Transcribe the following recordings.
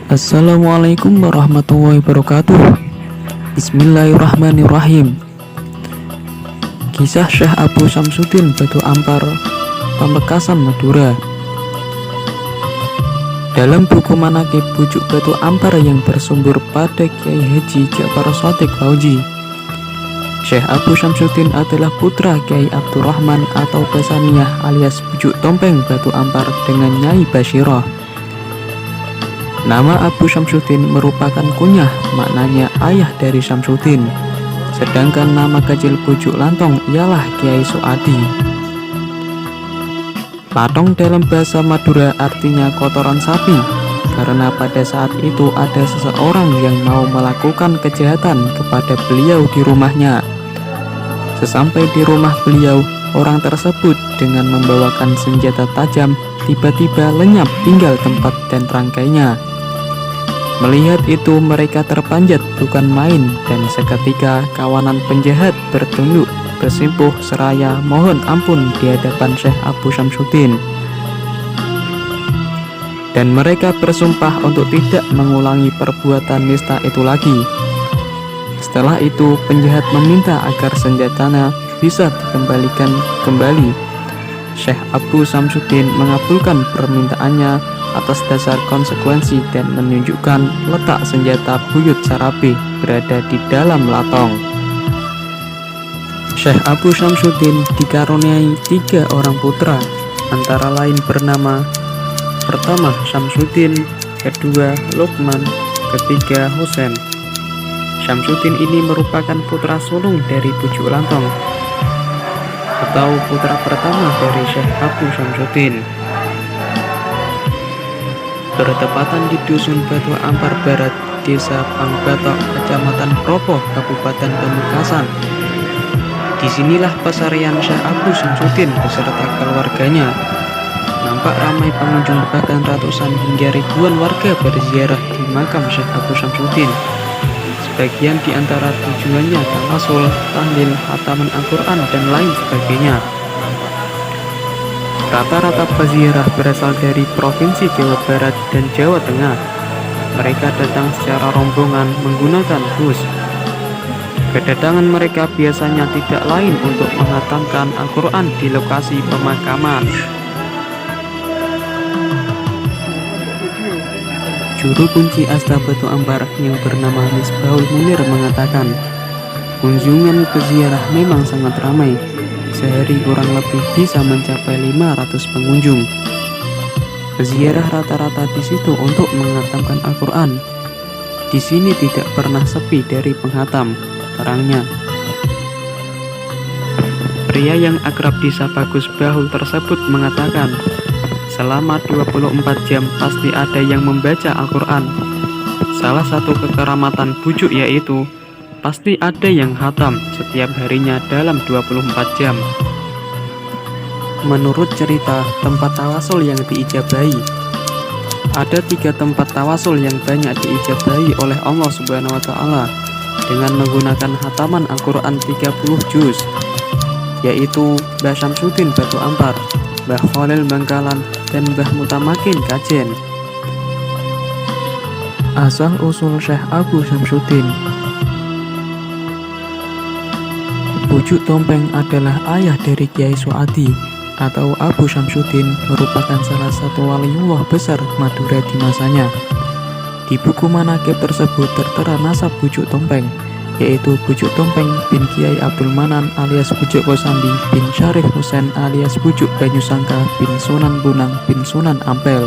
Assalamualaikum warahmatullahi wabarakatuh. Bismillahirrahmanirrahim. Kisah Syekh Abu Syamsuddin Batu Ampar, Pamekasan, Madura. Dalam buku manaqib bujuk Batu Ampar yang bersumber pada Kiai Haji Ja'far Shadiq Fauzi, Syekh Abu Syamsuddin adalah putra Kiai Abdurrahman atau Basaniyah alias bujuk Tompeng Batu Ampar dengan Nyai Basyirah. Nama Abu Syamsuddin merupakan kunyah, maknanya ayah dari Syamsuddin. Sedangkan nama kecil bujuk Lantong ialah Kiai Suadi. Latong dalam bahasa Madura artinya kotoran sapi, karena pada saat itu ada seseorang yang mau melakukan kejahatan kepada beliau di rumahnya. Sesampai di rumah beliau, orang tersebut dengan membawakan senjata tajam tiba-tiba lenyap tinggal tempat dan rangkainya. Melihat itu mereka terpanjat bukan main, dan seketika kawanan penjahat bertunduk bersimpuh seraya mohon ampun di hadapan Syekh Abu Syamsuddin. Dan mereka bersumpah untuk tidak mengulangi perbuatan nista itu lagi. Setelah itu penjahat meminta agar senjatanya bisa dikembalikan kembali. Syekh Abu Syamsuddin mengabulkan permintaannya atas dasar konsekuensi dan menunjukkan letak senjata buyut Sarabi berada di dalam latong. Syekh Abu Syamsuddin dikaruniai 3 orang putra, antara lain bernama pertama Syamsuddin, kedua Lukman, ketiga Husain. Syamsuddin ini merupakan putra sulung dari bujuk Lantong atau putra pertama dari Syekh Abu Syamsuddin. Bertepatan di Dusun Batu Ampar Barat, Desa Pangbatok, Kecamatan Propo, Kabupaten Pamekasan. Disinilah pesarian Syekh Abu Syamsuddin beserta keluarganya. Nampak ramai pengunjung, bahkan ratusan hingga ribuan warga berziarah di makam Syekh Abu Syamsuddin. Sebagian di antara tujuannya tawasul, tahlil, khataman Al-Quran, dan lain sebagainya. Rata-rata peziarah berasal dari Provinsi Jawa Barat dan Jawa Tengah. Mereka datang secara rombongan menggunakan bus. Kedatangan mereka biasanya tidak lain untuk menghatamkan Al-Quran di lokasi pemakaman. Juru kunci Asta Batu Ampar yang bernama Misbahul Munir mengatakan, kunjungan peziarah memang sangat ramai. Sehari kurang lebih bisa mencapai 500 pengunjung. Peziarah rata-rata di situ untuk menghatamkan Al-Quran. Di sini tidak pernah sepi dari penghatam, terangnya. Pria yang akrab disapa Gus Bahul tersebut mengatakan, selama 24 jam pasti ada yang membaca Al-Quran. Salah satu kekeramatan bujuk yaitu pasti ada yang khatam setiap harinya dalam 24 jam. Menurut cerita tempat tawasul yang diijabahi, ada 3 tempat tawasul yang banyak diijabahi oleh Allah Subhanahu wa Ta'ala dengan menggunakan khataman Al-Quran 30 juz, yaitu Mbah Syamsuddin Batu Ampar, Mbah Khalil Bangkalan, dan Mbah Mutamakin Kajen. Asal usul Syekh Abu Syamsuddin. Bujuk Tompeng adalah ayah dari Kiai Suadi atau Abu Syamsuddin, merupakan salah satu waliullah besar Madura di masanya. Di buku manaqib tersebut tertera nasab bujuk Tompeng, yaitu bujuk Tompeng bin Kiai Abdul Manan alias bujuk Kosambi bin Syarif Husain alias bujuk Banyusangka bin Sunan Bunang bin Sunan Ampel.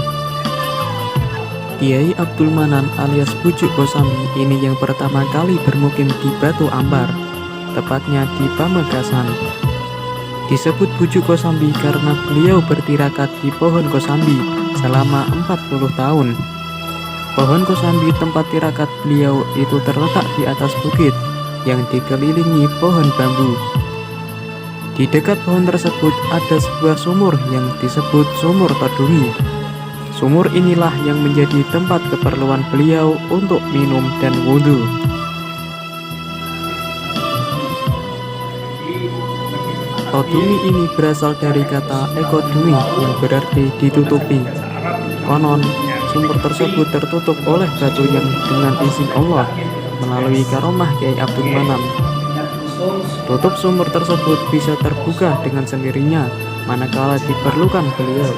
Kiai Abdul Manan alias bujuk Kosambi ini yang pertama kali bermukim di Batu Ampar, tepatnya di Pamekasan. Disebut bujuk Kosambi karena beliau bertirakat di pohon Kosambi selama 40 tahun. Pohon Kosambi tempat tirakat beliau itu terletak di atas bukit yang dikelilingi pohon bambu. Di dekat pohon tersebut ada sebuah sumur yang disebut Sumur Todungi. Sumur inilah yang menjadi tempat keperluan beliau untuk minum dan wudhu. Todungi ini berasal dari kata ekodungi yang berarti ditutupi. Konon, sumur tersebut tertutup oleh batu yang dengan izin Allah melalui karomah Kiai Abdul Manam. Tutup sumur tersebut bisa terbuka dengan sendirinya manakala diperlukan beliau.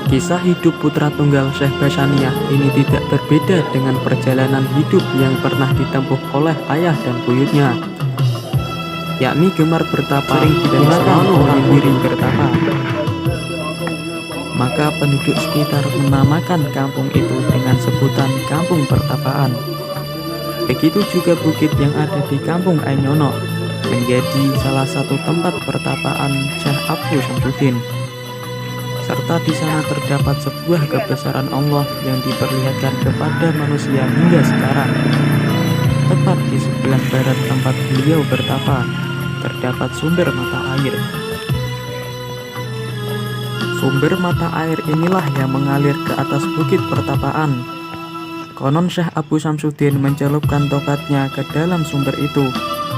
Kisah hidup putra tunggal Syekh Basaniyah ini tidak berbeda dengan perjalanan hidup yang pernah ditempuh oleh ayah dan buyutnya, yakni gemar bertapa dan selalu menyendiri bertapa. Maka penduduk sekitar menamakan kampung itu dengan sebutan Kampung Pertapaan. Begitu juga bukit yang ada di Kampung Ainyono menjadi salah satu tempat pertapaan Syekh Abu Syamsuddin. Serta di sana terdapat sebuah kebesaran Allah yang diperlihatkan kepada manusia hingga sekarang. Tepat di sebelah barat tempat beliau bertapa, terdapat sumber mata air. Sumber mata air inilah yang mengalir ke atas bukit pertapaan. Konon Syekh Abu Syamsuddin mencelupkan tongkatnya ke dalam sumber itu,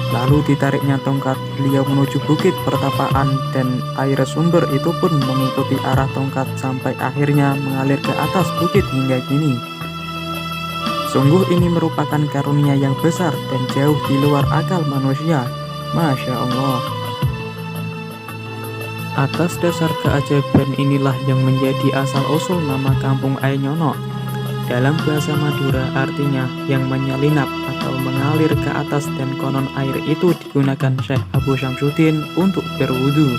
lalu ditariknya tongkat beliau menuju bukit pertapaan dan air sumber itu pun mengikuti arah tongkat sampai akhirnya mengalir ke atas bukit hingga kini. Sungguh ini merupakan karunia yang besar dan jauh di luar akal manusia. Masya Allah. Atas dasar keajaiban inilah yang menjadi asal-usul nama Kampung Ainyono. Dalam bahasa Madura artinya yang menyelinap atau mengalir ke atas, dan konon air itu digunakan Syekh Abu Syamsuddin untuk berwudu.